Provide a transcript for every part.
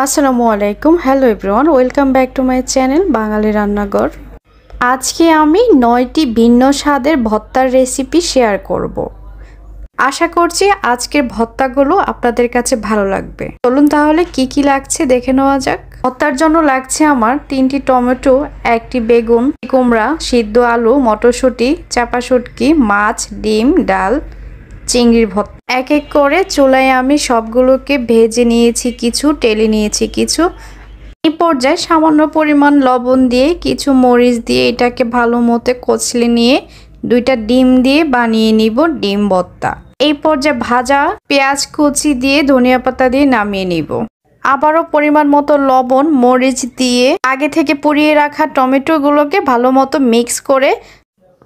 আসসালামু আলাইকুম। Hello everyone, welcome back to my channel Bangali Rannaghor. আজকে আমি 9টি ভিন্ন স্বাদের ভর্তার রেসিপি শেয়ার করব। আশা করছি আজকের ভর্তাগুলো আপনাদের কাছে ভালো লাগবে। চলুন তাহলে কি কি লাগছে দেখে নেওয়া যাক। ভর্তার জন্য লাগছে আমার 3টি টমেটো, 1টি বেগুন, কুমড়া, সিদ্ধ আলু, মটরশুঁটি, চাপা শুটকি, মাছ, ডিম, ডাল, চিংড়ির ভর্তা। এক এক করে চুলায় আমি সবগুলোকে ভেজে নিয়েছি, কিছু টেলে নিয়েছি কিছু। এই পর্যায়ে সামান্য পরিমাণ লবণ দিয়ে, কিছু মরিচ দিয়ে এটাকে ভালো মতো কচলে নিয়ে 2টা ডিম দিয়ে বানিয়ে নিব ডিম ভর্তা। এই পর্যায়ে ভাজা পেঁয়াজ কুচি দিয়ে ধনিয়া পাতা দিয়ে নামিয়ে নিব। আবারও পরিমাণ মতো লবণ মরিচ দিয়ে আগে থেকে পুড়িয়ে রাখা টমেটোগুলোকে ভালো মতো মিক্স করে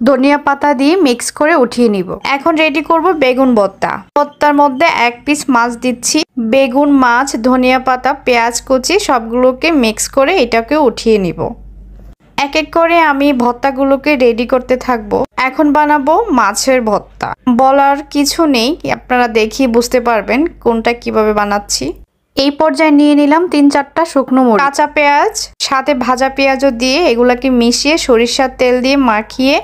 ধনিয়া পাতা দিয়ে মিক্স করে উঠিয়ে নিব। এখন রেডি করব বেগুন ভর্তা। ভর্তার মধ্যে 1 পিস মাছ দিচ্ছি। বেগুন, মাছ, ধনিয়া পাতা, পেঁয়াজ কুচি সবগুলোকে মিক্স করে এটাকে উঠিয়ে নিব। এক এক করে আমি ভর্তাগুলোকে রেডি করতে থাকবো। এখন বানাবো মাছের ভর্তা। বলার কিছু নেই, আপনারা দেখি বুঝতে পারবেন কোনটা কিভাবে বানাচ্ছি। এই পর্যায়ে নিয়ে নিলাম 3-4টা শুকনো মরিচ, কাঁচা পেঁয়াজ, সাথে ভাজা পেঁয়াজও দিয়ে এগুলাকে মিশিয়ে সরিষার তেল দিয়ে মাখিয়ে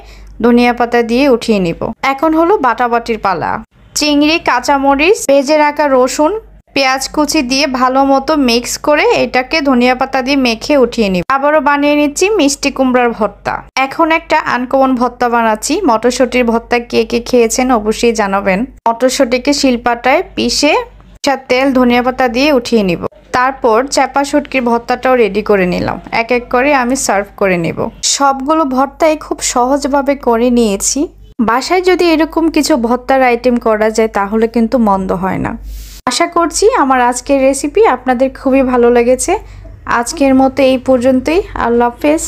ধনিয়া পাতা দিয়ে উঠিয়ে নিব। এখন হলো বাটাবাটির পালা। চিংড়ি, কাঁচামরিচ, ভেজে রাখা রসুন, পেঁয়াজ কুচি দিয়ে ভালো মতো মিক্স করে এটাকে ধনিয়া পাতা দিয়ে মেখে উঠিয়ে নিব। আবারও বানিয়ে নিচ্ছি মিষ্টি কুমড়ার ভর্তা। এখন একটা আনকমন ভর্তা বানাচ্ছি, মটরশুঁটির ভর্তা। কে কে খেয়েছেন অবশ্যই জানাবেন। মটরশুঁটিকে শিলপাটায় পিষে তেল ধনিয়া পাতা দিয়ে উঠিয়ে নিব। তারপর চাপা শুটকির ভর্তাটাও রেডি করে নিলাম। এক এক করে আমি সার্ভ করে নিব। সবগুলো ভর্তাই খুব সহজভাবে করে নিয়েছি। বাসায় যদি এরকম কিছু ভর্তার আইটেম করা যায় তাহলে কিন্তু মন্দ হয় না। আশা করছি আমার আজকের রেসিপি আপনাদের খুবই ভালো লেগেছে। আজকের মতো এই পর্যন্তই। আল্লাহ হাফেজ।